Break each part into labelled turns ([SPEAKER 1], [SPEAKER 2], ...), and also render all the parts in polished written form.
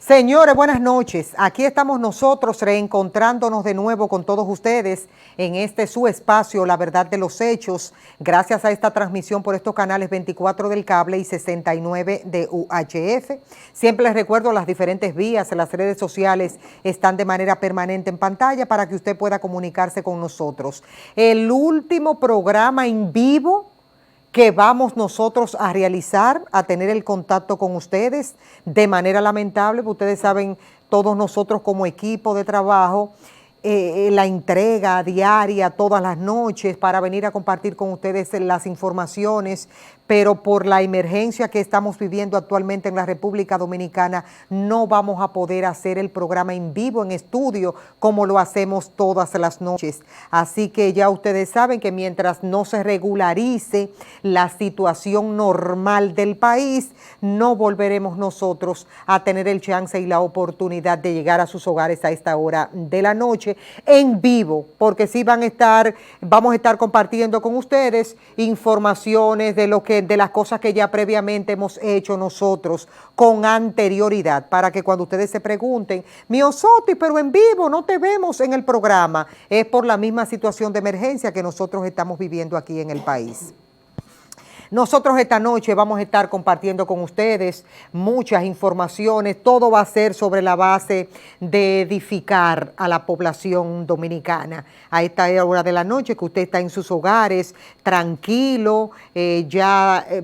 [SPEAKER 1] Señores, buenas noches. Aquí estamos nosotros reencontrándonos de nuevo con todos ustedes en este su espacio, La Verdad de los Hechos, gracias a esta transmisión por estos canales 24 del cable y 69 de UHF. Siempre les recuerdo las diferentes vías, las redes sociales están de manera permanente en pantalla para que usted pueda comunicarse con nosotros. El último programa en vivo que vamos nosotros a realizar, a tener el contacto con ustedes de manera lamentable, porque ustedes saben, todos nosotros como equipo de trabajo, la entrega diaria todas las noches para venir a compartir con ustedes las informaciones, pero por la emergencia que estamos viviendo actualmente en la República Dominicana, no vamos a poder hacer el programa en vivo, en estudio, como lo hacemos todas las noches. Así que ya ustedes saben que mientras no se regularice la situación normal del país, no volveremos nosotros a tener el chance y la oportunidad de llegar a sus hogares a esta hora de la noche en vivo, porque sí vamos a estar compartiendo con ustedes informaciones de las cosas que ya previamente hemos hecho nosotros con anterioridad, para que cuando ustedes se pregunten, Miosoti, pero en vivo no te vemos en el programa, es por la misma situación de emergencia que nosotros estamos viviendo aquí en el país. Nosotros esta noche vamos a estar compartiendo con ustedes muchas informaciones. Todo va a ser sobre la base de edificar a la población dominicana. A esta hora de la noche que usted está en sus hogares, tranquilo,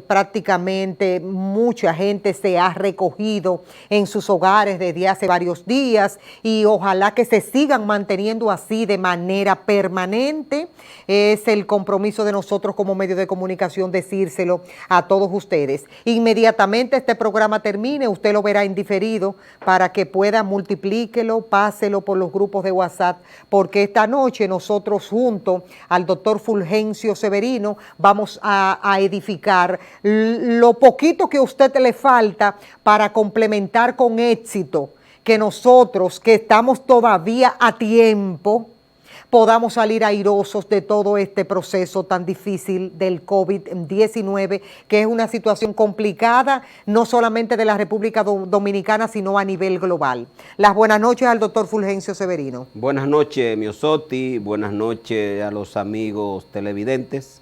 [SPEAKER 1] prácticamente mucha gente se ha recogido en sus hogares desde hace varios días y ojalá que se sigan manteniendo así de manera permanente. Es el compromiso de nosotros como medio de comunicación decírselo a todos ustedes. Inmediatamente este programa termine, usted lo verá en diferido para que pueda multiplíquelo, páselo por los grupos de WhatsApp, porque esta noche nosotros junto al doctor Fulgencio Severino vamos a edificar lo poquito que a usted le falta para complementar con éxito que nosotros que estamos todavía a tiempo podamos salir airosos de todo este proceso tan difícil del COVID-19, que es una situación complicada, no solamente de la República Dominicana, sino a nivel global. Las buenas noches al doctor Fulgencio Severino.
[SPEAKER 2] Buenas noches, Miosoti, buenas noches a los amigos televidentes.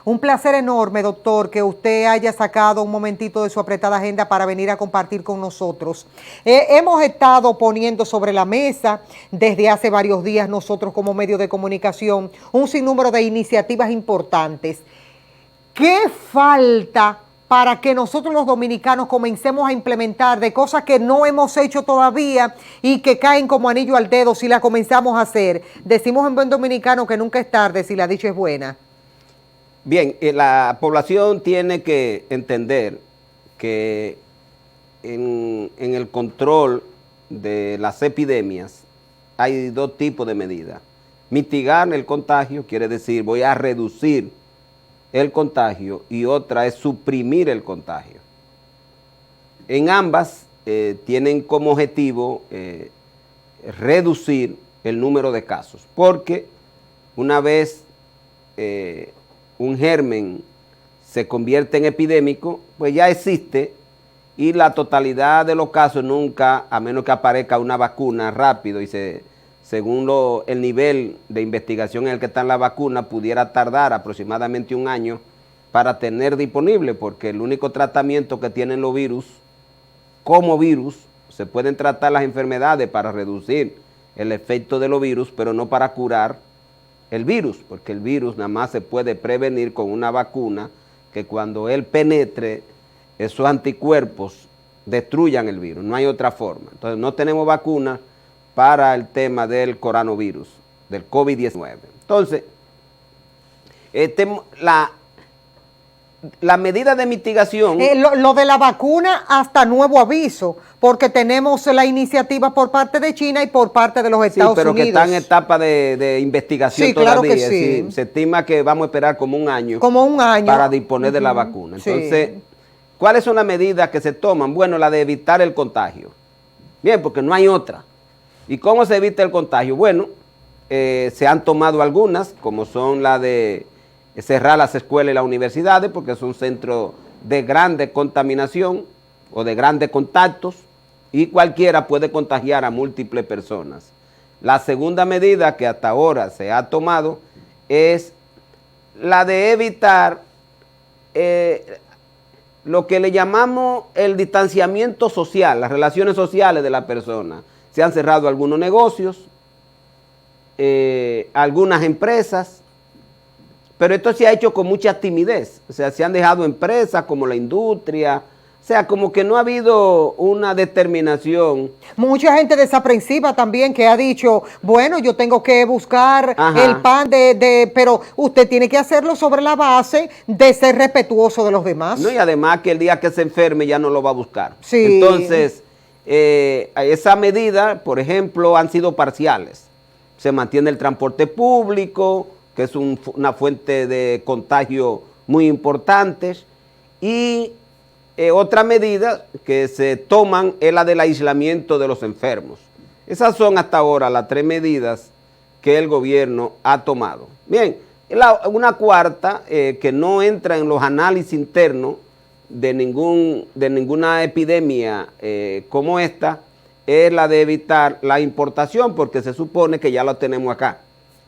[SPEAKER 1] Un placer enorme, doctor, que usted haya sacado un momentito de su apretada agenda para venir a compartir con nosotros. Hemos estado poniendo sobre la mesa desde hace varios días nosotros como medio de comunicación un sinnúmero de iniciativas importantes. ¿Qué falta para que nosotros los dominicanos comencemos a implementar de cosas que no hemos hecho todavía y que caen como anillo al dedo si las comenzamos a hacer? Decimos en buen dominicano que nunca es tarde si la dicha es buena.
[SPEAKER 2] Bien, la población tiene que entender que en el control de las epidemias hay dos tipos de medidas. Mitigar el contagio, quiere decir voy a reducir el contagio, y otra es suprimir el contagio. En ambas tienen como objetivo reducir el número de casos, porque una vez un germen se convierte en epidémico, pues ya existe, y la totalidad de los casos nunca, a menos que aparezca una vacuna rápido y según el nivel de investigación en el que está la vacuna, pudiera tardar aproximadamente un año para tener disponible, porque el único tratamiento que tienen los virus, como virus, se pueden tratar las enfermedades para reducir el efecto de los virus, pero no para curar el virus, porque el virus nada más se puede prevenir con una vacuna que cuando él penetre, esos anticuerpos destruyan el virus, no hay otra forma. Entonces no tenemos vacuna para el tema del coronavirus, del COVID-19. Entonces, la medida de mitigación...
[SPEAKER 1] Lo de la vacuna hasta nuevo aviso, porque tenemos la iniciativa por parte de China y por parte de los Estados Unidos.
[SPEAKER 2] Sí, pero que está en etapa de investigación todavía.
[SPEAKER 1] Claro que sí.
[SPEAKER 2] Se estima que vamos a esperar como un año. Para disponer de la vacuna. Entonces, ¿cuáles son las medidas que se toman? Bueno, la de evitar el contagio. Bien, porque no hay otra. ¿Y cómo se evita el contagio? Bueno, se han tomado algunas, como son la de cerrar las escuelas y las universidades, porque son centros de grande contaminación o de grandes contactos, y cualquiera puede contagiar a múltiples personas. La segunda medida que hasta ahora se ha tomado es la de evitar lo que le llamamos el distanciamiento social, las relaciones sociales de la persona. Se han cerrado algunos negocios, algunas empresas, pero esto se ha hecho con mucha timidez. O sea, se han dejado empresas como la industria. O sea, como que no ha habido una determinación.
[SPEAKER 1] Mucha gente desaprensiva también que ha dicho, bueno, yo tengo que buscar el pan pero usted tiene que hacerlo sobre la base de ser respetuoso de los demás.
[SPEAKER 2] No, y además que el día que se enferme ya no lo va a buscar.
[SPEAKER 1] Sí.
[SPEAKER 2] Entonces, esa medida, por ejemplo, han sido parciales. Se mantiene el transporte público, que es una fuente de contagio muy importante, y otra medida que se toman es la del aislamiento de los enfermos. Esas son hasta ahora las 3 medidas que el gobierno ha tomado. Bien, una cuarta que no entra en los análisis internos de ninguna epidemia como esta, es la de evitar la importación, porque se supone que ya lo tenemos acá.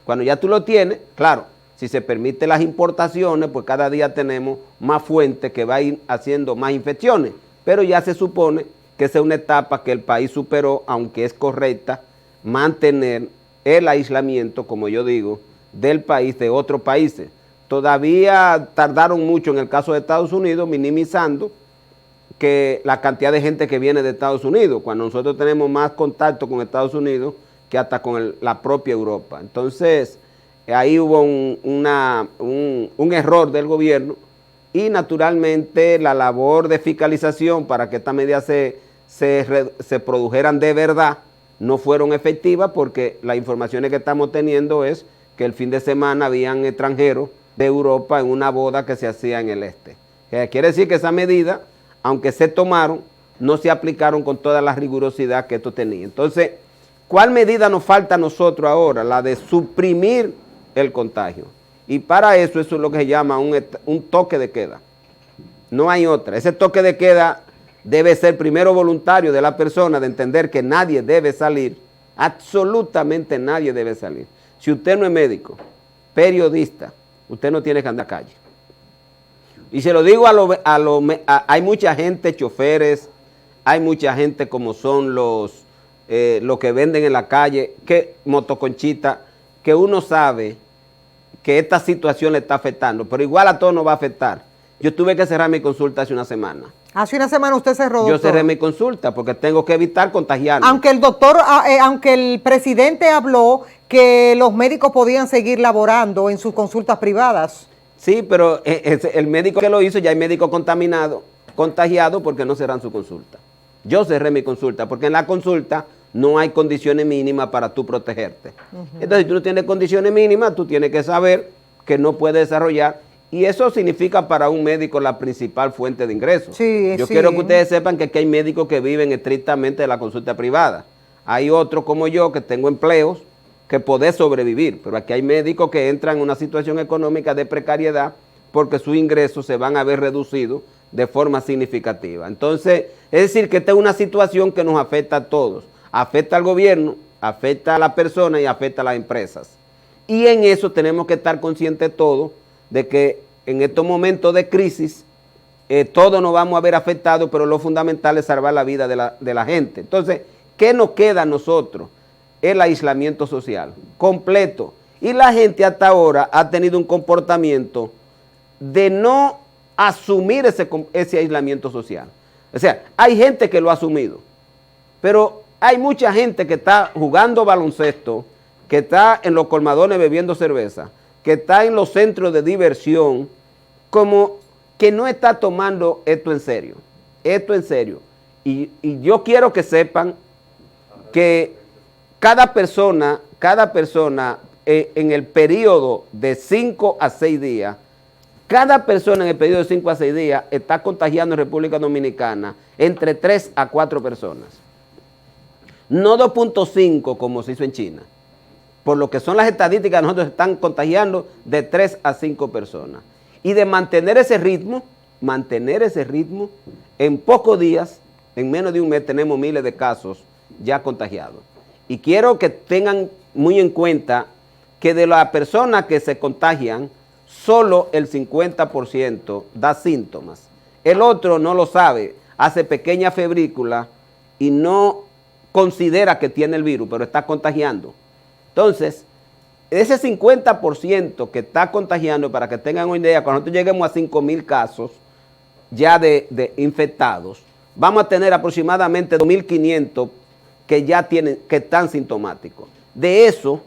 [SPEAKER 2] Cuando ya tú lo tienes, claro, si se permiten las importaciones, pues cada día tenemos más fuentes que va a ir haciendo más infecciones, pero ya se supone que esa es una etapa que el país superó, aunque es correcta mantener el aislamiento, como yo digo, del país, de otros países. Todavía tardaron mucho en el caso de Estados Unidos, minimizando que la cantidad de gente que viene de Estados Unidos, cuando nosotros tenemos más contacto con Estados Unidos que hasta con la propia Europa. Entonces, ahí hubo un error del gobierno y naturalmente la labor de fiscalización para que estas medidas se produjeran de verdad no fueron efectivas, porque las informaciones que estamos teniendo es que el fin de semana habían extranjeros de Europa en una boda que se hacía en el este. Quiere decir que esas medidas, aunque se tomaron, no se aplicaron con toda la rigurosidad que esto tenía. Entonces, ¿cuál medida nos falta a nosotros ahora? La de suprimir el contagio. Y para eso es lo que se llama un toque de queda. No hay otra. Ese toque de queda debe ser primero voluntario de la persona, de entender que nadie debe salir, absolutamente nadie debe salir. Si usted no es médico, periodista, usted no tiene que andar a la calle. Y se lo digo hay mucha gente, choferes, hay mucha gente como son los que venden en la calle, que motoconchita, que uno sabe que esta situación le está afectando, pero igual a todos nos va a afectar. Yo tuve que cerrar mi consulta hace una semana.
[SPEAKER 1] Hace una semana usted cerró, doctor.
[SPEAKER 2] Yo cerré mi consulta porque tengo que evitar contagiarme.
[SPEAKER 1] Aunque el presidente habló que los médicos podían seguir laborando en sus consultas privadas.
[SPEAKER 2] Sí, pero el médico que lo hizo, ya hay médicos contagiados porque no cerran su consulta. Yo cerré mi consulta porque en la consulta no hay condiciones mínimas para tú protegerte. Entonces, si tú no tienes condiciones mínimas, tú tienes que saber que no puedes desarrollar, y eso significa para un médico la principal fuente de ingresos. Yo quiero que ustedes sepan que aquí hay médicos que viven estrictamente de la consulta privada. Hay otros como yo que tengo empleos que podés sobrevivir, pero aquí hay médicos que entran en una situación económica de precariedad porque sus ingresos se van a ver reducidos de forma significativa. Entonces, es decir, que esta es una situación que nos afecta a todos. Afecta al gobierno, afecta a la persona y afecta a las empresas. Y en eso tenemos que estar conscientes todos de que en estos momentos de crisis todos nos vamos a ver afectados, pero lo fundamental es salvar la vida de la gente. Entonces, ¿qué nos queda a nosotros? El aislamiento social completo. Y la gente hasta ahora ha tenido un comportamiento de no asumir ese aislamiento social. O sea, hay gente que lo ha asumido, pero hay mucha gente que está jugando baloncesto, que está en los colmadones bebiendo cerveza, que está en los centros de diversión, como que no está tomando esto en serio. Esto en serio. Y yo quiero que sepan que cada persona en el periodo de 5 a 6 días, cada persona en el periodo de 5 a 6 días está contagiando en República Dominicana entre 3 a 4 personas. No 2.5 como se hizo en China. Por lo que son las estadísticas, nosotros están contagiando de 3 a 5 personas. Y de mantener ese ritmo, en pocos días En menos de un mes tenemos miles de casos ya contagiados. Y quiero que tengan muy en cuenta que de las personas que se contagian, solo el 50% da síntomas. El otro no lo sabe, hace pequeña febrícula y no considera que tiene el virus, pero está contagiando. Entonces, ese 50% que está contagiando, para que tengan una idea, cuando nosotros lleguemos a 5,000 casos ya de infectados, vamos a tener aproximadamente 2,500 que ya están sintomáticos. De eso,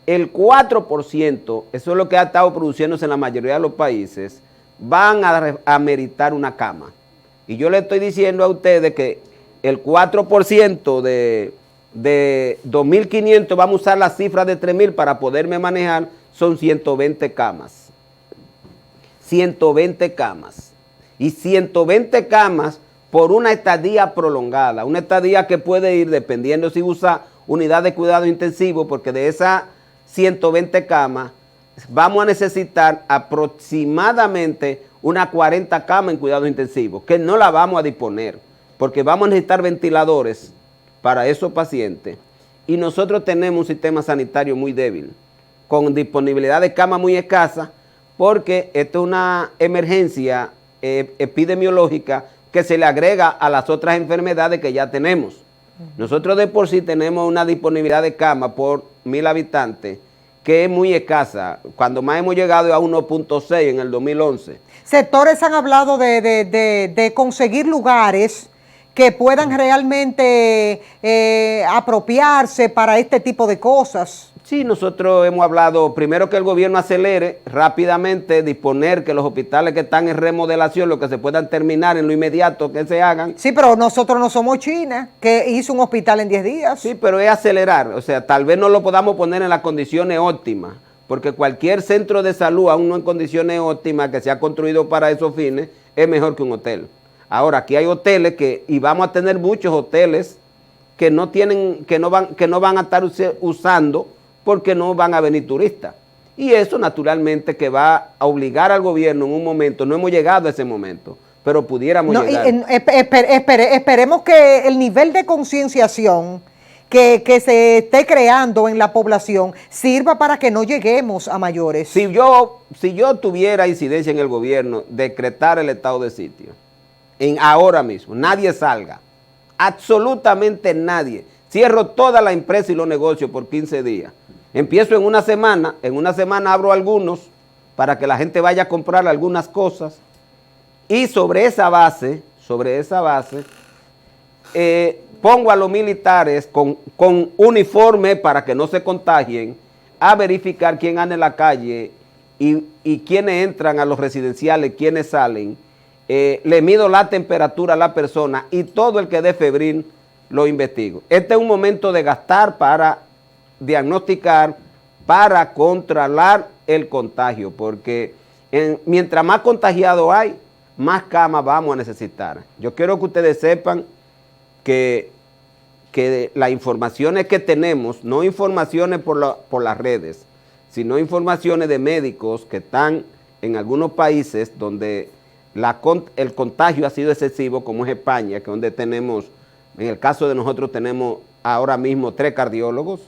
[SPEAKER 2] el 4%, eso es lo que ha estado produciéndose en la mayoría de los países, van a meritar una cama. Y yo le estoy diciendo a ustedes que el 4% de 2,500, vamos a usar la cifra de 3,000 para poderme manejar, son 120 camas. 120 camas. Y 120 camas por una estadía prolongada, una estadía que puede ir dependiendo si usa unidad de cuidado intensivo, porque de esas 120 camas vamos a necesitar aproximadamente unas 40 camas en cuidado intensivo, que no la vamos a disponer, porque vamos a necesitar ventiladores para esos pacientes, y nosotros tenemos un sistema sanitario muy débil, con disponibilidad de camas muy escasa, porque esto es una emergencia epidemiológica que se le agrega a las otras enfermedades que ya tenemos. Nosotros de por sí tenemos una disponibilidad de camas por 1,000 habitantes que es muy escasa, cuando más hemos llegado a 1.6 en el 2011.
[SPEAKER 1] Sectores han hablado de conseguir lugares que puedan realmente apropiarse para este tipo de cosas.
[SPEAKER 2] Sí, nosotros hemos hablado, primero que el gobierno acelere rápidamente, disponer que los hospitales que están en remodelación, lo que se puedan terminar en lo inmediato, que se hagan.
[SPEAKER 1] Sí, pero nosotros no somos China, que hizo un hospital en 10 días.
[SPEAKER 2] Sí, pero es acelerar, o sea, tal vez no lo podamos poner en las condiciones óptimas, porque cualquier centro de salud, aún no en condiciones óptimas, que se ha construido para esos fines, es mejor que un hotel. Ahora, aquí hay hoteles y vamos a tener muchos hoteles que no van a estar usando, porque no van a venir turistas. Y eso naturalmente que va a obligar al gobierno en un momento, no hemos llegado a ese momento, pero pudiéramos llegar.
[SPEAKER 1] Esperemos que el nivel de concienciación que se esté creando en la población sirva para que no lleguemos a mayores.
[SPEAKER 2] Si yo tuviera incidencia en el gobierno, decretar el estado de sitio, ahora mismo, nadie salga, absolutamente nadie. Cierro toda la empresa y los negocios por 15 días. Empiezo en una semana abro algunos para que la gente vaya a comprar algunas cosas y sobre esa base, pongo a los militares con uniforme para que no se contagien a verificar quién anda en la calle y quiénes entran a los residenciales, quiénes salen. Le mido la temperatura a la persona y todo el que dé febril lo investigo. Este es un momento de gastar para diagnosticar, para controlar el contagio, porque mientras más contagiados hay, más camas vamos a necesitar. Yo quiero que ustedes sepan que las informaciones que tenemos, no informaciones por las redes, sino informaciones de médicos que están en algunos países donde el contagio ha sido excesivo, como es España, que es donde tenemos, en el caso de nosotros tenemos ahora mismo 3 cardiólogos,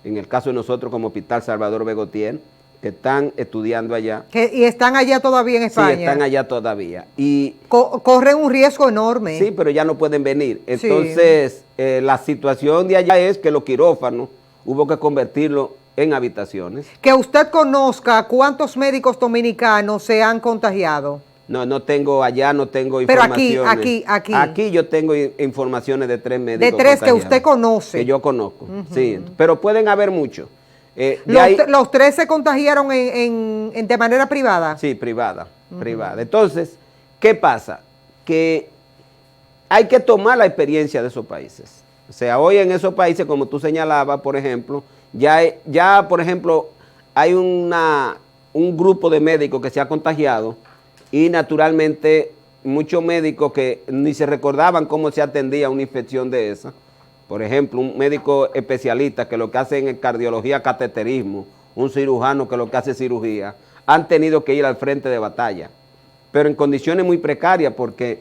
[SPEAKER 2] en el caso de nosotros como Hospital Salvador Begotier, que están estudiando allá.
[SPEAKER 1] ¿Y están allá todavía en España?
[SPEAKER 2] Sí, están allá todavía. Y
[SPEAKER 1] corren un riesgo enorme.
[SPEAKER 2] Sí, pero ya no pueden venir. Entonces, sí. La situación de allá es que los quirófanos hubo que convertirlos en habitaciones.
[SPEAKER 1] Que usted conozca cuántos médicos dominicanos se han contagiado.
[SPEAKER 2] No tengo informaciones.
[SPEAKER 1] Pero aquí.
[SPEAKER 2] Aquí yo tengo informaciones de 3 médicos.
[SPEAKER 1] De 3 que usted conoce.
[SPEAKER 2] Que yo conozco, sí. Pero pueden haber muchos.
[SPEAKER 1] ¿Los 3 se contagiaron de manera privada?
[SPEAKER 2] Sí, privada. Entonces, ¿qué pasa? Que hay que tomar la experiencia de esos países. O sea, hoy en esos países, como tú señalabas, por ejemplo, ya por ejemplo, hay un grupo de médicos que se ha contagiado. Y naturalmente muchos médicos que ni se recordaban cómo se atendía una infección de esa. Por ejemplo, un médico especialista que lo que hace en cardiología, cateterismo, un cirujano que lo que hace cirugía, han tenido que ir al frente de batalla. Pero en condiciones muy precarias porque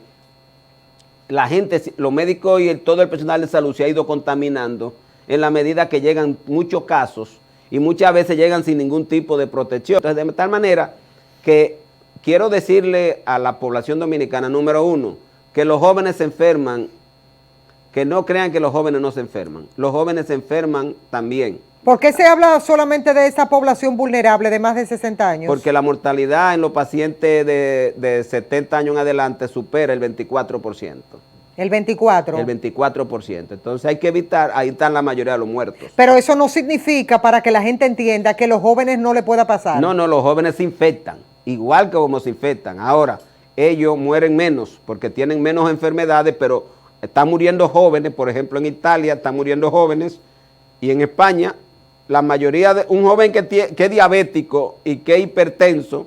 [SPEAKER 2] la gente, los médicos y todo el personal de salud se ha ido contaminando en la medida que llegan muchos casos y muchas veces llegan sin ningún tipo de protección. Entonces, de tal manera que quiero decirle a la población dominicana, número uno, que los jóvenes se enferman, que no crean que los jóvenes no se enferman. Los jóvenes se enferman también.
[SPEAKER 1] ¿Por qué se habla solamente de esa población vulnerable de más de 60 años?
[SPEAKER 2] Porque la mortalidad en los pacientes de 70 años en adelante supera el 24%.
[SPEAKER 1] ¿El 24%?
[SPEAKER 2] El 24%. Entonces hay que evitar, ahí están la mayoría de los muertos.
[SPEAKER 1] Pero eso no significa, para que la gente entienda, que los jóvenes no le pueda pasar.
[SPEAKER 2] No, los jóvenes se infectan, igual que como se infectan. Ahora, ellos mueren menos porque tienen menos enfermedades, pero están muriendo jóvenes. Por ejemplo, en Italia están muriendo jóvenes y en España la mayoría de un joven que es diabético y que es hipertenso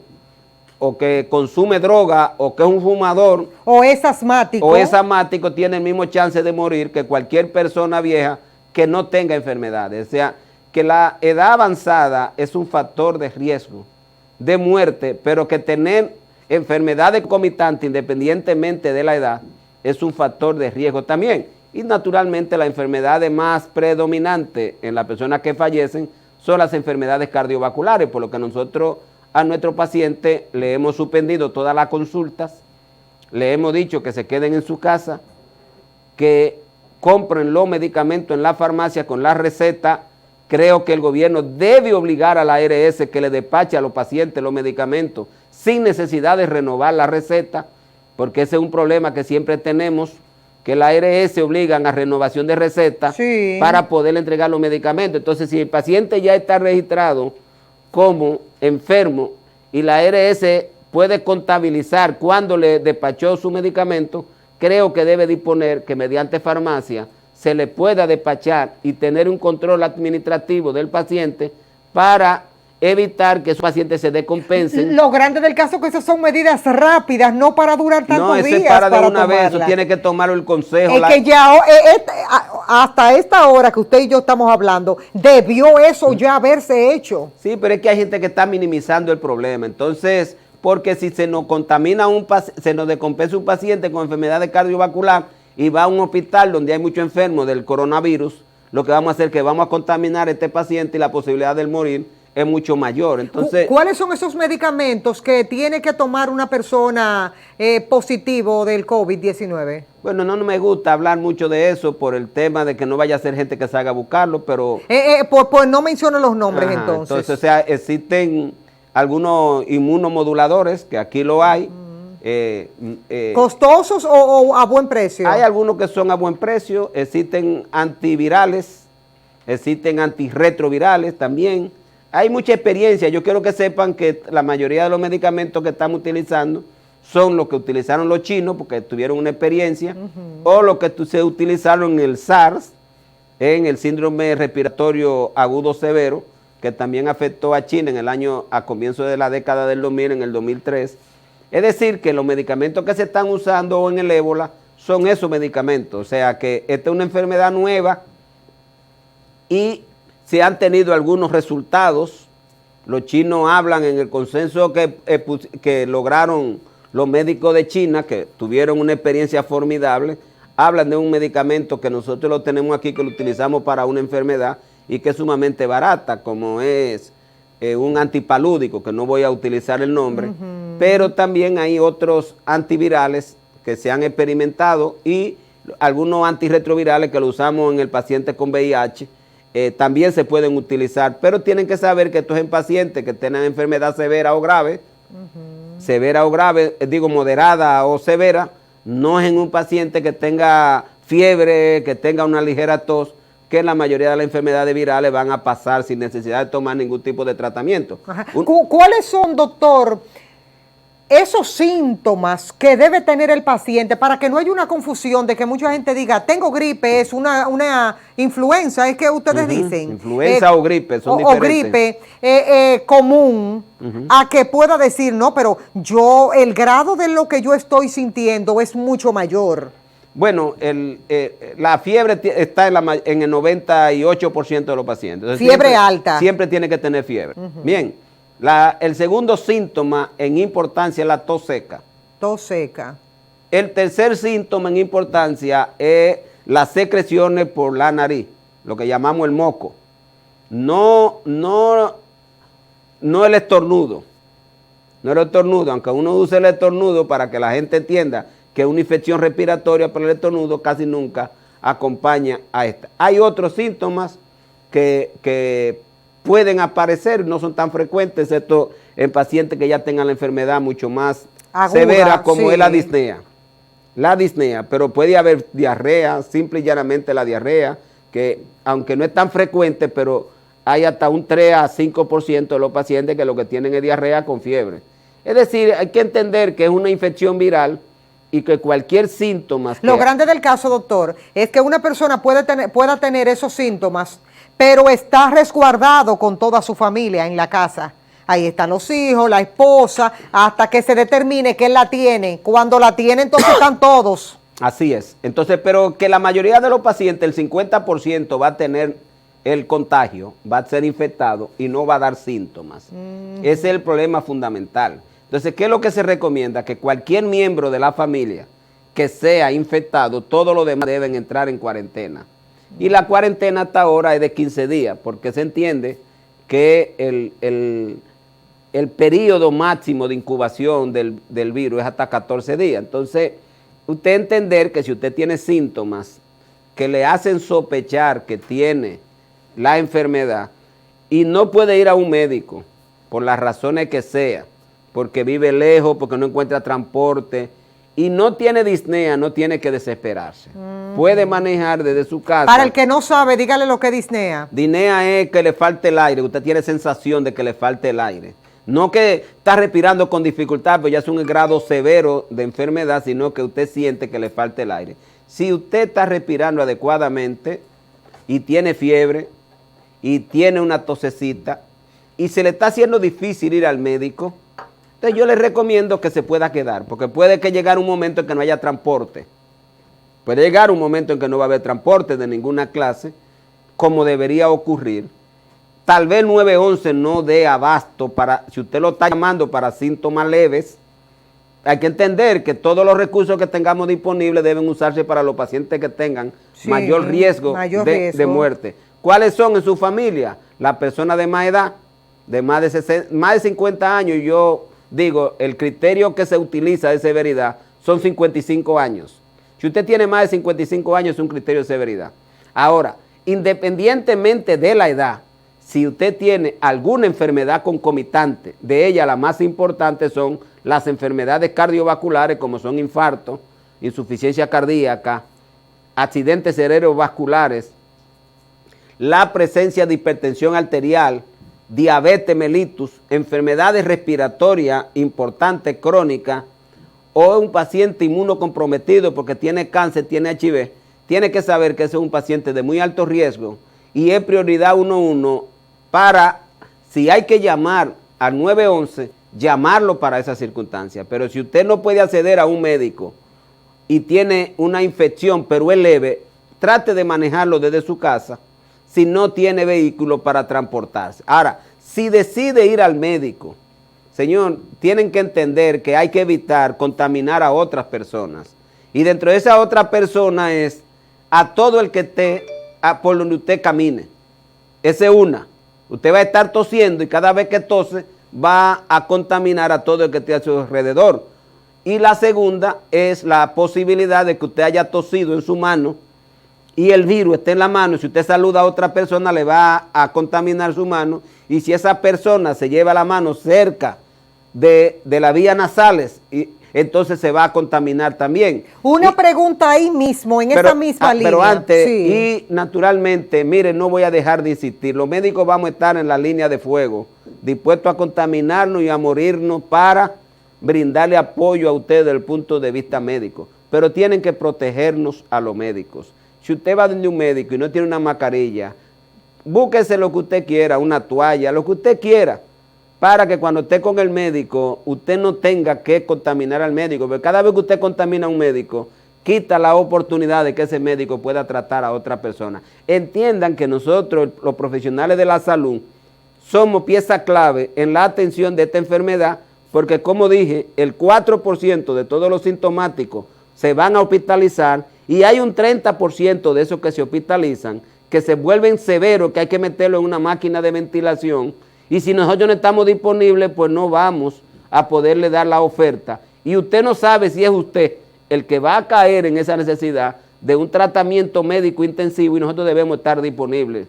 [SPEAKER 2] o que consume droga o que es un fumador
[SPEAKER 1] o es asmático
[SPEAKER 2] tiene el mismo chance de morir que cualquier persona vieja que no tenga enfermedades. O sea, que la edad avanzada es un factor de riesgo de muerte, pero que tener enfermedades concomitantes independientemente de la edad es un factor de riesgo también. Y naturalmente las enfermedades más predominantes en las personas que fallecen son las enfermedades cardiovasculares, por lo que nosotros a nuestros pacientes le hemos suspendido todas las consultas, le hemos dicho que se queden en su casa, que compren los medicamentos en la farmacia con la receta. Creo que el gobierno debe obligar a la ARS que le despache a los pacientes los medicamentos sin necesidad de renovar la receta, porque ese es un problema que siempre tenemos, que la ARS obligan a renovación de receta para poder entregar los medicamentos. Entonces, si el paciente ya está registrado como enfermo y la ARS puede contabilizar cuándo le despachó su medicamento, creo que debe disponer que mediante farmacia se le pueda despachar y tener un control administrativo del paciente para evitar que esos pacientes se descompensen.
[SPEAKER 1] Lo grande del caso es que esas son medidas rápidas, no para durar tantos días.
[SPEAKER 2] No, eso es para de una vez, eso tiene que tomarlo el consejo.
[SPEAKER 1] Es que ya, hasta esta hora que usted y yo estamos hablando, debió eso ya haberse hecho.
[SPEAKER 2] Sí, pero es que hay gente que está minimizando el problema. Entonces, porque si se nos contamina se nos descompensa un paciente con enfermedad cardiovascular y va a un hospital donde hay muchos enfermos del coronavirus, lo que vamos a hacer es que vamos a contaminar a este paciente y la posibilidad de morir es mucho mayor. Entonces,
[SPEAKER 1] ¿cuáles son esos medicamentos que tiene que tomar una persona positivo del COVID-19?
[SPEAKER 2] Bueno, no me gusta hablar mucho de eso por el tema de que no vaya a ser gente que salga a buscarlo, pero...
[SPEAKER 1] Pues no menciono los nombres.
[SPEAKER 2] Ajá, entonces, o sea, existen algunos inmunomoduladores, que aquí lo hay.
[SPEAKER 1] ¿Costosos o a buen precio?
[SPEAKER 2] Hay algunos que son a buen precio, existen antivirales, existen antirretrovirales también. Hay mucha experiencia. Yo quiero que sepan que la mayoría de los medicamentos que estamos utilizando son los que utilizaron los chinos porque tuvieron una experiencia, o los que se utilizaron en el SARS, en el síndrome respiratorio agudo severo, que también afectó a China a comienzo de la década del 2000, en el 2003. Es decir, que los medicamentos que se están usando en el ébola son esos medicamentos. O sea que esta es una enfermedad nueva y se han tenido algunos resultados. Los chinos hablan en el consenso que lograron los médicos de China, que tuvieron una experiencia formidable, hablan de un medicamento que nosotros lo tenemos aquí, que lo utilizamos para una enfermedad y que es sumamente barata, como es un antipalúdico, que no voy a utilizar el nombre, pero también hay otros antivirales que se han experimentado y algunos antirretrovirales que lo usamos en el paciente con VIH, también se pueden utilizar, pero tienen que saber que esto es en pacientes que tengan enfermedad severa o grave, moderada o severa, no es en un paciente que tenga fiebre, que tenga una ligera tos, que la mayoría de las enfermedades virales van a pasar sin necesidad de tomar ningún tipo de tratamiento.
[SPEAKER 1] ¿Cuáles son, doctor, esos síntomas que debe tener el paciente para que no haya una confusión de que mucha gente diga, tengo gripe, es una influenza, es que ustedes dicen?
[SPEAKER 2] Influenza o gripe, son diferentes.
[SPEAKER 1] O gripe común, a que pueda decir, no, pero el grado de lo que yo estoy sintiendo es mucho mayor.
[SPEAKER 2] Bueno, la fiebre está en el 98% de los pacientes. Entonces,
[SPEAKER 1] fiebre alta.
[SPEAKER 2] Siempre tiene que tener fiebre. Bien. El segundo síntoma en importancia es la tos seca.
[SPEAKER 1] Tos seca.
[SPEAKER 2] El tercer síntoma en importancia es las secreciones por la nariz, lo que llamamos el moco. No el estornudo. No el estornudo, aunque uno use el estornudo para que la gente entienda que una infección respiratoria, pero el estornudo casi nunca acompaña a esta. Hay otros síntomas que pueden aparecer, no son tan frecuentes, excepto en pacientes que ya tengan la enfermedad mucho más aguda, severa, como es la disnea. La disnea, pero puede haber diarrea, simple y llanamente la diarrea, que aunque no es tan frecuente, pero hay hasta un 3 a 5% de los pacientes que lo que tienen es diarrea con fiebre. Es decir, hay que entender que es una infección viral y que cualquier síntoma...
[SPEAKER 1] Lo grande del caso, doctor, es que una persona pueda tener esos síntomas, pero está resguardado con toda su familia en la casa. Ahí están los hijos, la esposa, hasta que se determine que él la tiene. Cuando la tiene, entonces están todos.
[SPEAKER 2] Así es. Entonces, pero que la mayoría de los pacientes, el 50% va a tener el contagio, va a ser infectado y no va a dar síntomas. Ese es el problema fundamental. Entonces, ¿qué es lo que se recomienda? Que cualquier miembro de la familia que sea infectado, todos los demás deben entrar en cuarentena. Y la cuarentena hasta ahora es de 15 días, porque se entiende que el periodo máximo de incubación del virus es hasta 14 días. Entonces, usted entender que si usted tiene síntomas que le hacen sospechar que tiene la enfermedad y no puede ir a un médico por las razones que sea, porque vive lejos, porque no encuentra transporte y no tiene disnea, no tiene que desesperarse. Puede manejar desde su casa.
[SPEAKER 1] Para el que no sabe, dígale lo que es disnea.
[SPEAKER 2] Disnea es que le falte el aire, usted tiene sensación de que le falte el aire. No que está respirando con dificultad, pero ya es un grado severo de enfermedad, sino que usted siente que le falta el aire. Si usted está respirando adecuadamente y tiene fiebre y tiene una tosecita y se le está haciendo difícil ir al médico, entonces yo le recomiendo que se pueda quedar, porque puede que llegar un momento en que no haya transporte. Puede llegar un momento en que no va a haber transporte de ninguna clase, como debería ocurrir. Tal vez 911 no dé abasto para, si usted lo está llamando para síntomas leves, hay que entender que todos los recursos que tengamos disponibles deben usarse para los pacientes que tengan mayor riesgo de muerte. ¿Cuáles son en su familia? Las personas de más edad, de más de 50 años, yo digo, el criterio que se utiliza de severidad son 55 años. Si usted tiene más de 55 años es un criterio de severidad. Ahora, independientemente de la edad, si usted tiene alguna enfermedad concomitante, de ella la más importante son las enfermedades cardiovasculares como son infarto, insuficiencia cardíaca, accidentes cerebrovasculares, la presencia de hipertensión arterial, diabetes mellitus, enfermedades respiratorias importantes, crónicas, o un paciente inmunocomprometido porque tiene cáncer, tiene HIV, tiene que saber que ese es un paciente de muy alto riesgo y es prioridad 1-1 para, si hay que llamar al 911, llamarlo para esa circunstancia. Pero si usted no puede acceder a un médico y tiene una infección, pero es leve, trate de manejarlo desde su casa si no tiene vehículo para transportarse. Ahora, si decide ir al médico, señor, tienen que entender que hay que evitar contaminar a otras personas. Y dentro de esa otra persona es a todo el que esté por donde usted camine. Esa es una. Usted va a estar tosiendo y cada vez que tose va a contaminar a todo el que esté a su alrededor. Y la segunda es la posibilidad de que usted haya tosido en su mano y el virus esté en la mano. Si usted saluda a otra persona le va a contaminar su mano y si esa persona se lleva la mano cerca de las vías nasales, entonces se va a contaminar también.
[SPEAKER 1] Una pregunta ahí mismo, en esa misma línea.
[SPEAKER 2] Pero antes, sí. Y naturalmente, miren, no voy a dejar de insistir, los médicos vamos a estar en la línea de fuego, dispuestos a contaminarnos y a morirnos para brindarle apoyo a ustedes desde el punto de vista médico, pero tienen que protegernos a los médicos. Si usted va donde un médico y no tiene una mascarilla, búsquese lo que usted quiera, una toalla, lo que usted quiera, para que cuando esté con el médico, usted no tenga que contaminar al médico, porque cada vez que usted contamina a un médico, quita la oportunidad de que ese médico pueda tratar a otra persona. Entiendan que nosotros, los profesionales de la salud, somos pieza clave en la atención de esta enfermedad, porque como dije, el 4% de todos los sintomáticos se van a hospitalizar y hay un 30% de esos que se hospitalizan que se vuelven severos, que hay que meterlo en una máquina de ventilación, y si nosotros no estamos disponibles, pues no vamos a poderle dar la oferta. Y usted no sabe si es usted el que va a caer en esa necesidad de un tratamiento médico intensivo y nosotros debemos estar disponibles.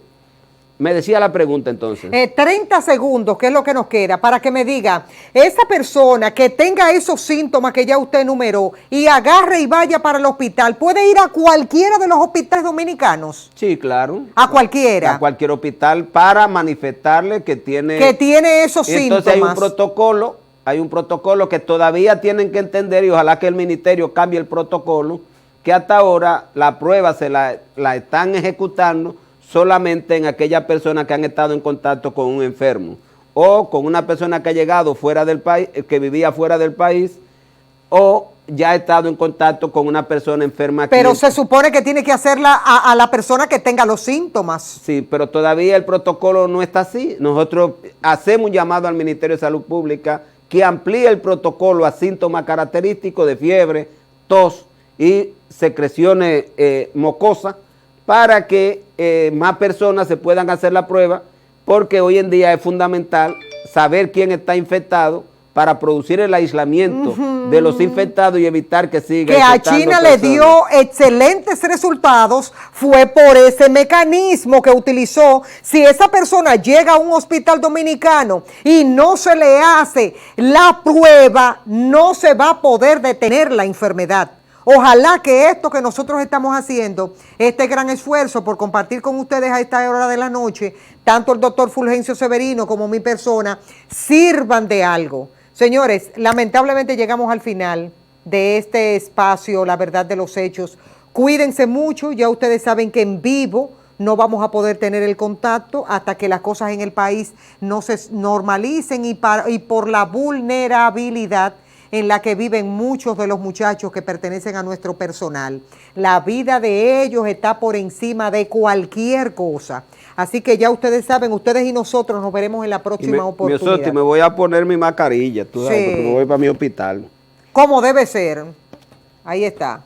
[SPEAKER 2] Me decía la pregunta entonces.
[SPEAKER 1] 30 segundos, que es lo que nos queda, para que me diga, esa persona que tenga esos síntomas que ya usted enumeró y agarre y vaya para el hospital, ¿puede ir a cualquiera de los hospitales dominicanos?
[SPEAKER 2] Sí, claro.
[SPEAKER 1] ¿A cualquiera?
[SPEAKER 2] A cualquier hospital para manifestarle que tiene
[SPEAKER 1] esos síntomas.
[SPEAKER 2] Entonces hay un protocolo que todavía tienen que entender y ojalá que el ministerio cambie el protocolo, que hasta ahora la prueba se la están ejecutando solamente en aquellas personas que han estado en contacto con un enfermo o con una persona que ha llegado fuera del país, que vivía fuera del país, o ya ha estado en contacto con una persona enferma aquí.
[SPEAKER 1] Pero se supone que tiene que hacerla a la persona que tenga los síntomas.
[SPEAKER 2] Sí, pero todavía el protocolo no está así. Nosotros hacemos un llamado al Ministerio de Salud Pública que amplíe el protocolo a síntomas característicos de fiebre, tos y secreciones mucosas, para que más personas se puedan hacer la prueba, porque hoy en día es fundamental saber quién está infectado para producir el aislamiento de los infectados y evitar que siga
[SPEAKER 1] que a China le dio excelentes resultados, fue por ese mecanismo que utilizó. Si esa persona llega a un hospital dominicano y no se le hace la prueba, no se va a poder detener la enfermedad. Ojalá que esto que nosotros estamos haciendo, este gran esfuerzo por compartir con ustedes a esta hora de la noche, tanto el doctor Fulgencio Severino como mi persona, sirvan de algo. Señores, lamentablemente llegamos al final de este espacio, La Verdad de los Hechos. Cuídense mucho, ya ustedes saben que en vivo no vamos a poder tener el contacto hasta que las cosas en el país no se normalicen y por la vulnerabilidad en la que viven muchos de los muchachos que pertenecen a nuestro personal. La vida de ellos está por encima de cualquier cosa. Así que ya ustedes saben, ustedes y nosotros nos veremos en la próxima oportunidad.
[SPEAKER 2] Me voy a poner mi mascarilla, tú sabes,
[SPEAKER 1] Sí.
[SPEAKER 2] porque me voy para mi hospital.
[SPEAKER 1] Como debe ser. Ahí está.